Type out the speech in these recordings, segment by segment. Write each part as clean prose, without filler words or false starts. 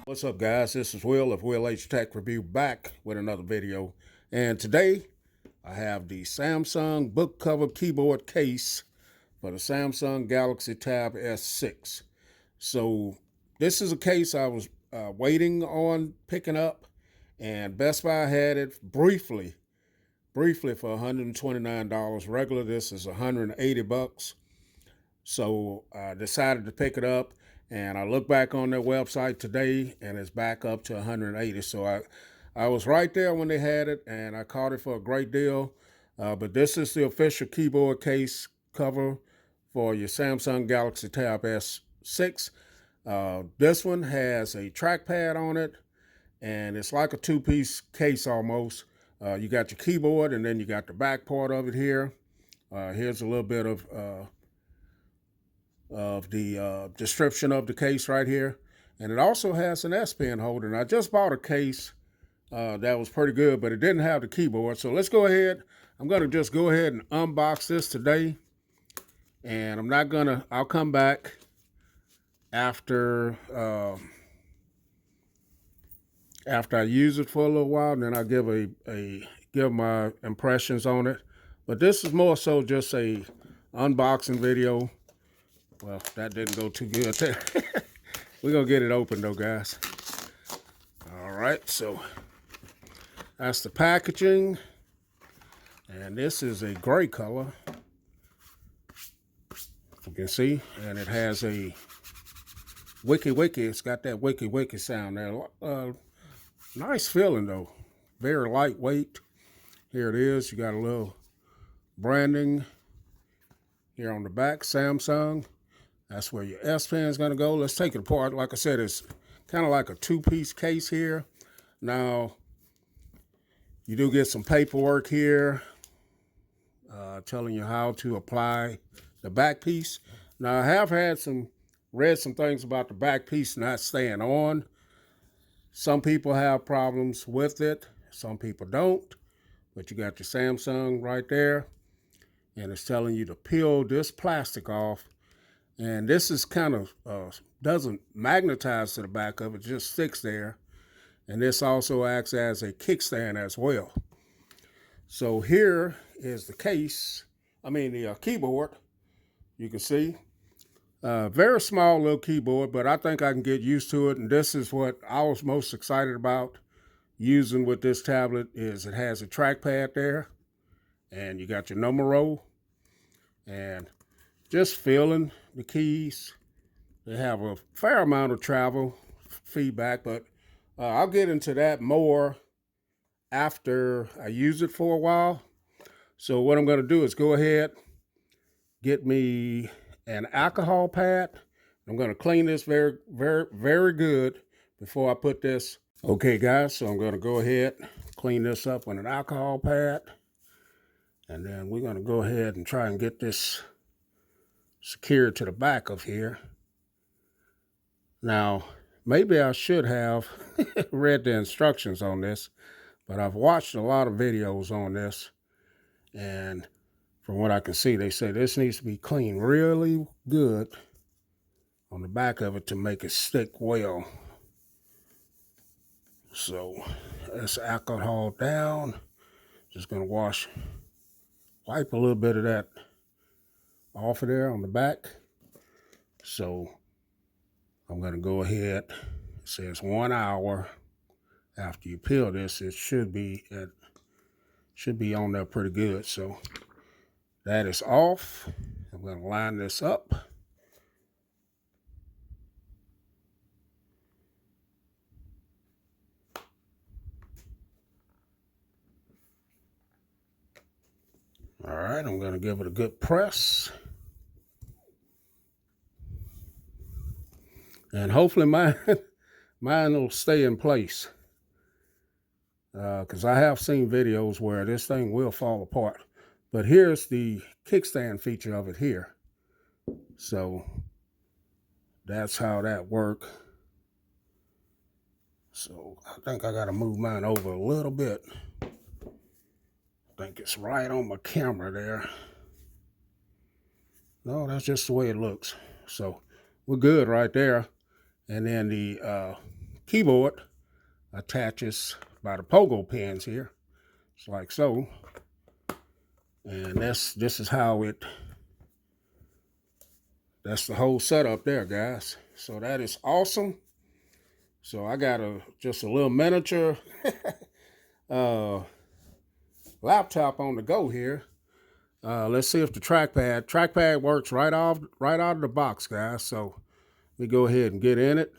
What's up, guys? This is Will of Will H Tech Review back with another video. And today I have the Samsung book cover keyboard case for the Samsung Galaxy Tab S6. So this is a case I was waiting on picking up, and Best Buy had it briefly for $129. Regular, this is $180. So I decided to pick it up, and I look back on their website today, and it's back up to 180. So I was right there when they had it, and I caught it for a great deal. But this is the official keyboard case cover for your Samsung Galaxy Tab S6. This one has a trackpad on it, and it's like a two-piece case almost. You got your keyboard, and then you got the back part of it here. Here's a little bit of the description of the case right here. And it also has an S Pen holder. And I just bought a case that was pretty good, but it didn't have the keyboard. So let's go ahead. I'm going to just go ahead and unbox this today. And I'm not going to, I'll come back after I use it for a little while, and then I'll give my impressions on it. But this is more so just a unboxing video. Well, that didn't go too good there. We're going to get it open though, guys. All right, so that's the packaging. And this is a gray color, you can see. And it has a wiki. It's got that wiki sound there. Nice feeling though. Very lightweight. Here it is. You got a little branding here on the back, Samsung. That's where your S Pen is going to go. Let's take it apart. Like I said, it's kind of like a two-piece case here. Now, you do get some paperwork here telling you how to apply the back piece. Now, I have read some things about the back piece not staying on. Some people have problems with it. Some people don't. But you got your Samsung right there. And it's telling you to peel this plastic off. And this is kind of, doesn't magnetize to the back of it, just sticks there. And this also acts as a kickstand as well. So here is the case, the keyboard. You can see, very small little keyboard, but I think I can get used to it. And this is what I was most excited about using with this tablet is it has a trackpad there. And you got your numero. And just feeling the keys. They have a fair amount of travel feedback, but I'll get into that more after I use it for a while. So what I'm going to do is go ahead, get me an alcohol pad. I'm going to clean this very, very, very good before I put this. Okay, guys, so I'm going to go ahead, clean this up with an alcohol pad. And then we're going to go ahead and try and get this secured to the back of here. Now, maybe I should have read the instructions on this, but I've watched a lot of videos on this, and from what I can see, they say this needs to be cleaned really good on the back of it to make it stick well. So that's alcohol down. Just gonna wipe a little bit of that off of there on the back. So I'm going to go ahead. It says 1 hour after you peel this. It should be on there pretty good. So that is off. I'm going to line this up. All right, I'm going to give it a good press. And hopefully mine will stay in place. Because I have seen videos where this thing will fall apart. But here's the kickstand feature of it here. So that's how that works. So I think I got to move mine over a little bit. I think it's right on my camera there. No, that's just the way it looks. So we're good right there. And then the keyboard attaches by the pogo pins here. It's like so. And this is how that's the whole setup there, guys. So that is awesome. So I got just a little miniature laptop on the go here. Let's see if the trackpad works right out of the box, guys. So we go ahead and get in it,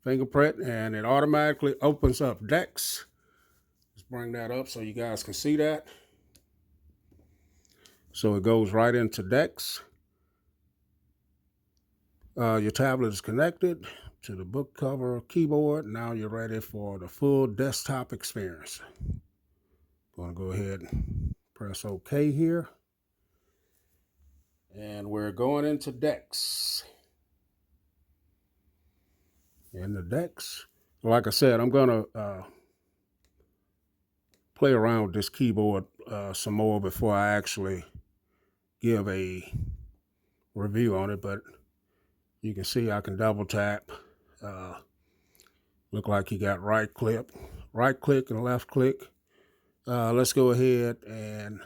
fingerprint, and it automatically opens up Dex. Let's bring that up so you guys can see that. So it goes right into Dex. Your tablet is connected to the book cover keyboard. Now you're ready for the full desktop experience. Going to go ahead and press OK here. And we're going into Dex. In the Dex, like I said, I'm going to play around with this keyboard some more before I actually give a review on it. But you can see I can double tap. Look like you got right click and left click. Let's go ahead and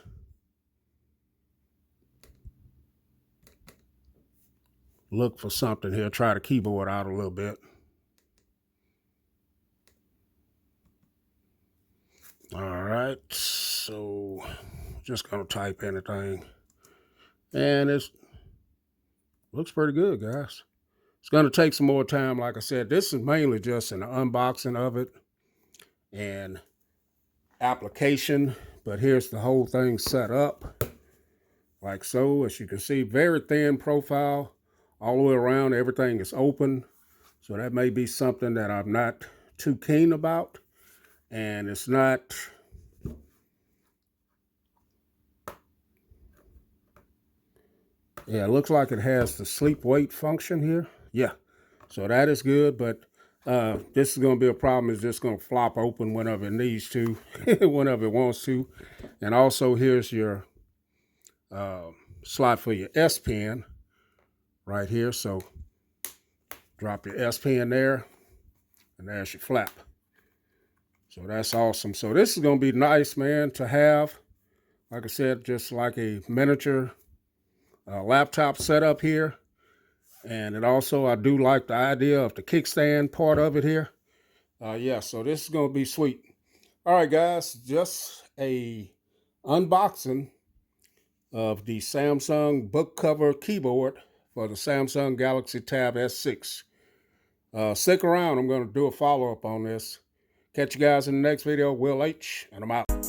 look for something here. Try the keyboard out a little bit. All right, so just gonna type anything, and it looks pretty good, guys. It's gonna take some more time. Like I said, this is mainly just an unboxing of it and application, but here's the whole thing set up like so. As you can see, very thin profile all the way around. Everything is open, so that may be something that I'm not too keen about. And it's not, yeah, it looks like it has the sleep wait function here. Yeah, so that is good, but this is going to be a problem. It's just going to flop open whenever it needs to, whenever it wants to. And also here's your slot for your S Pen right here. So drop your S Pen there, and there's your flap. So that's awesome. So this is going to be nice, man, to have. Like I said, just like a miniature laptop setup here. And it also, I do like the idea of the kickstand part of it here. Yeah, so this is going to be sweet. All right, guys, just a unboxing of the Samsung book cover keyboard for the Samsung Galaxy Tab S6. Stick around. I'm going to do a follow-up on this. Catch you guys in the next video. Will H, and I'm out.